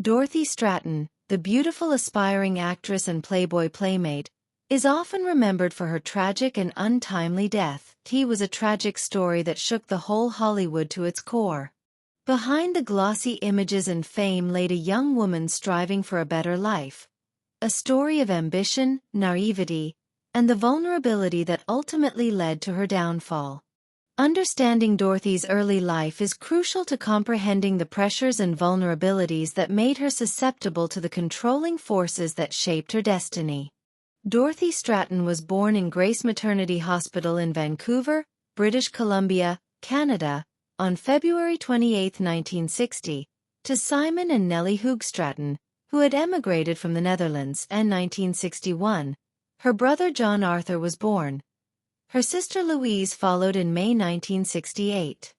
Dorothy Stratten, the beautiful aspiring actress and Playboy Playmate, is often remembered for her tragic and untimely death. It was a tragic story that shook the whole Hollywood to its core. Behind the glossy images and fame laid a young woman striving for a better life. A story of ambition, naivety, and the vulnerability that ultimately led to her downfall. Understanding Dorothy's early life is crucial to comprehending the pressures and vulnerabilities that made her susceptible to the controlling forces that shaped her destiny. Dorothy Stratten was born in Grace Maternity Hospital in Vancouver, British Columbia, Canada, on February 28, 1960, to Simon and Nellie Hoogstraten, who had emigrated from the Netherlands, in 1961. Her brother John Arthur was born. Her sister Louise followed in May 1968.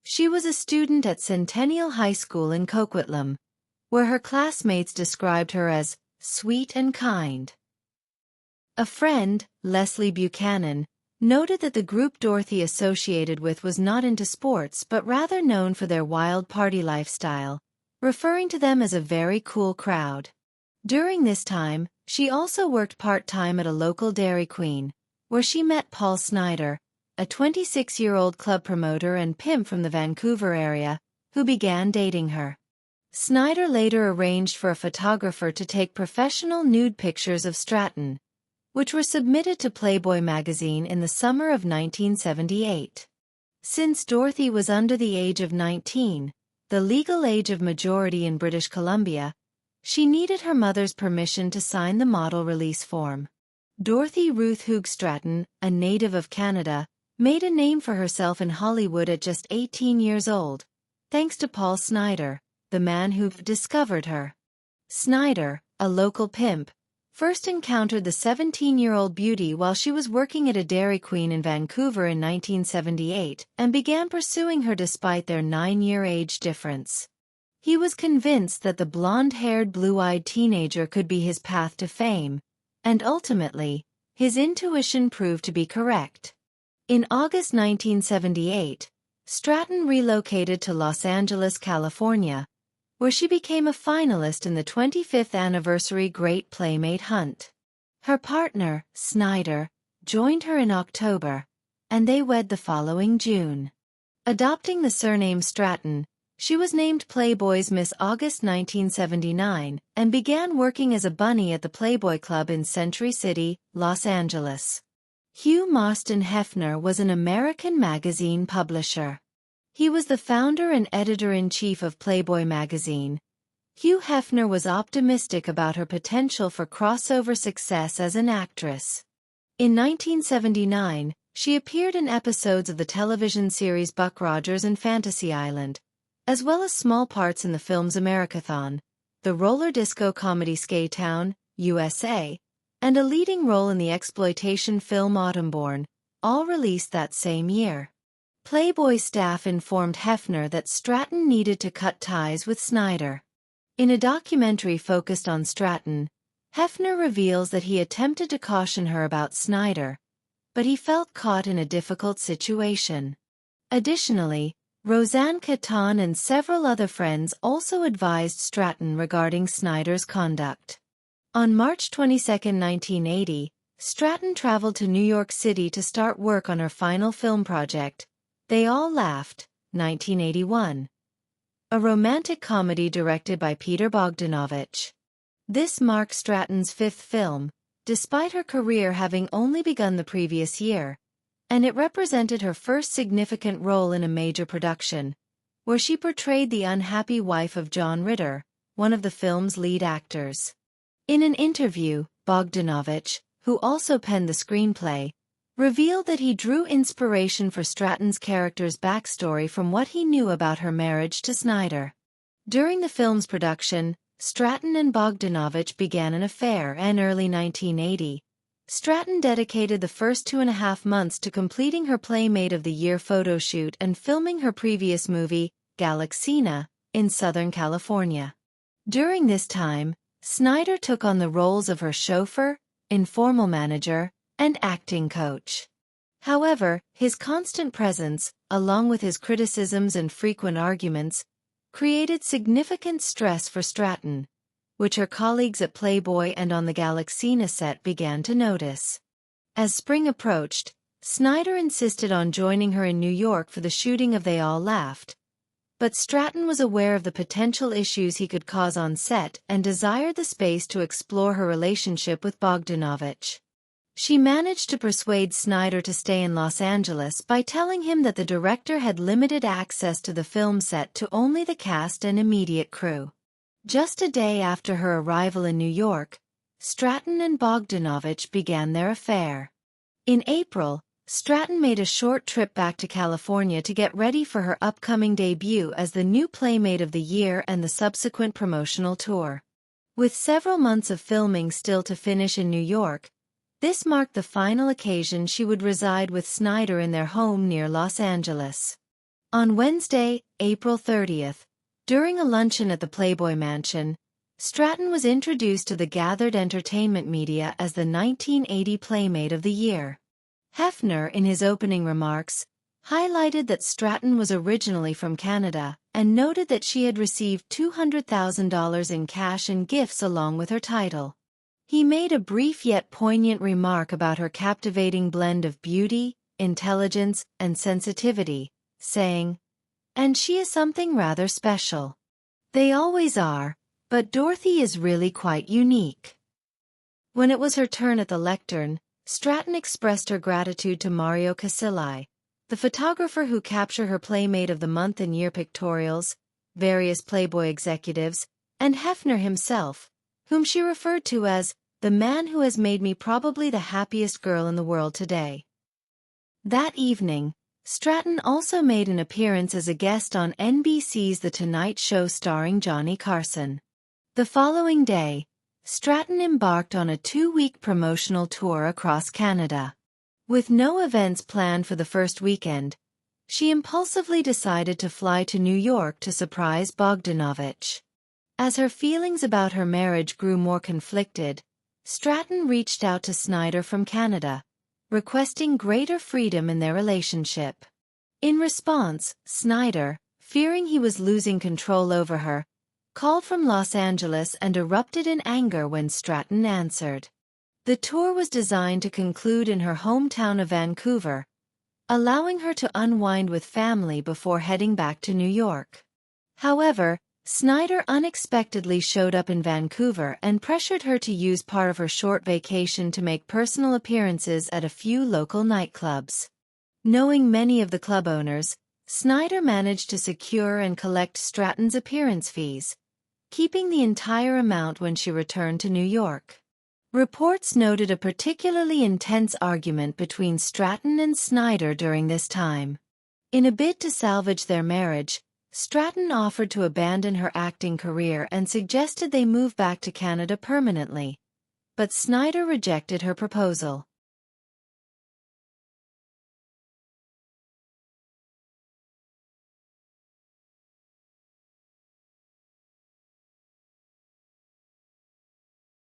She was a student at Centennial High School in Coquitlam, where her classmates described her as sweet and kind. A friend, Leslie Buchanan, noted that the group Dorothy associated with was not into sports but rather known for their wild party lifestyle, referring to them as a very cool crowd. During this time, she also worked part-time at a local Dairy Queen, where she met Paul Snider, a 26-year-old club promoter and pimp from the Vancouver area, who began dating her. Snider later arranged for a photographer to take professional nude pictures of Stratten, which were submitted to Playboy magazine in the summer of 1978. Since Dorothy was under the age of 19, the legal age of majority in British Columbia, she needed her mother's permission to sign the model release form. Dorothy Ruth Hoogstraten, a native of Canada, made a name for herself in Hollywood at just 18 years old, thanks to Paul Snider, the man who discovered her. Snider, a local pimp, first encountered the 17-year-old beauty while she was working at a Dairy Queen in Vancouver in 1978 and began pursuing her despite their 9-year age difference. He was convinced that the blonde-haired, blue-eyed teenager could be his path to fame, and ultimately, his intuition proved to be correct. In August 1978, Stratten relocated to Los Angeles, California, where she became a finalist in the 25th anniversary Great Playmate Hunt. Her partner, Snider, joined her in October, and they wed the following June. Adopting the surname Stratten, she was named Playboy's Miss August 1979 and began working as a bunny at the Playboy Club in Century City, Los Angeles. Hugh Marston Hefner was an American magazine publisher. He was the founder and editor-in-chief of Playboy magazine. Hugh Hefner was optimistic about her potential for crossover success as an actress. In 1979, she appeared in episodes of the television series Buck Rogers and Fantasy Island, as well as small parts in the films Americathon, the roller disco comedy Skatown, USA, and a leading role in the exploitation film Autumnborn, all released that same year. Playboy staff informed Hefner that Stratten needed to cut ties with Snider. In a documentary focused on Stratten, Hefner reveals that he attempted to caution her about Snider, but he felt caught in a difficult situation. Additionally, Roseanne Caton and several other friends also advised Stratten regarding Snider's conduct. On March 22, 1980, Stratten traveled to New York City to start work on her final film project, They All Laughed, 1981. A romantic comedy directed by Peter Bogdanovich. This marked Stratten's fifth film, despite her career having only begun the previous year, and it represented her first significant role in a major production, where she portrayed the unhappy wife of John Ritter, one of the film's lead actors. In an interview, Bogdanovich, who also penned the screenplay, revealed that he drew inspiration for Stratten's character's backstory from what he knew about her marriage to Snider. During the film's production, Stratten and Bogdanovich began an affair, and early 1980, Stratten dedicated the first 2.5 months to completing her Playmate of the Year photo shoot and filming her previous movie, Galaxina, in Southern California. During this time, Snider took on the roles of her chauffeur, informal manager, and acting coach. However, his constant presence, along with his criticisms and frequent arguments, created significant stress for Stratten, which her colleagues at Playboy and on the Galaxina set began to notice. As spring approached, Snider insisted on joining her in New York for the shooting of They All Laughed, but Stratten was aware of the potential issues he could cause on set and desired the space to explore her relationship with Bogdanovich. She managed to persuade Snider to stay in Los Angeles by telling him that the director had limited access to the film set to only the cast and immediate crew. Just a day after her arrival in New York, Stratten and Bogdanovich began their affair. In April, Stratten made a short trip back to California to get ready for her upcoming debut as the new Playmate of the Year and the subsequent promotional tour. With several months of filming still to finish in New York, this marked the final occasion she would reside with Snider in their home near Los Angeles. On Wednesday, April 30th, during a luncheon at the Playboy Mansion, Stratten was introduced to the gathered entertainment media as the 1980 Playmate of the Year. Hefner, in his opening remarks, highlighted that Stratten was originally from Canada and noted that she had received $200,000 in cash and gifts along with her title. He made a brief yet poignant remark about her captivating blend of beauty, intelligence, and sensitivity, saying, "And she is something rather special. They always are, but Dorothy is really quite unique." When it was her turn at the lectern, Stratten expressed her gratitude to Mario Casilli, the photographer who captured her Playmate of the Month and Year pictorials, various Playboy executives, and Hefner himself, whom she referred to as the man who has made me probably the happiest girl in the world today. That evening, Stratten also made an appearance as a guest on NBC's The Tonight Show starring Johnny Carson. The following day, Stratten embarked on a 2-week promotional tour across Canada. With no events planned for the first weekend, she impulsively decided to fly to New York to surprise Bogdanovich. As her feelings about her marriage grew more conflicted, Stratten reached out to Snider from Canada, requesting greater freedom in their relationship. In response, Snider, fearing he was losing control over her, called from Los Angeles and erupted in anger when Stratten answered. The tour was designed to conclude in her hometown of Vancouver, allowing her to unwind with family before heading back to New York. However, Snider unexpectedly showed up in Vancouver and pressured her to use part of her short vacation to make personal appearances at a few local nightclubs. Knowing many of the club owners, Snider managed to secure and collect Stratten's appearance fees, keeping the entire amount when she returned to New York. Reports noted a particularly intense argument between Stratten and Snider during this time. In a bid to salvage their marriage, Stratten offered to abandon her acting career and suggested they move back to Canada permanently, but Snider rejected her proposal.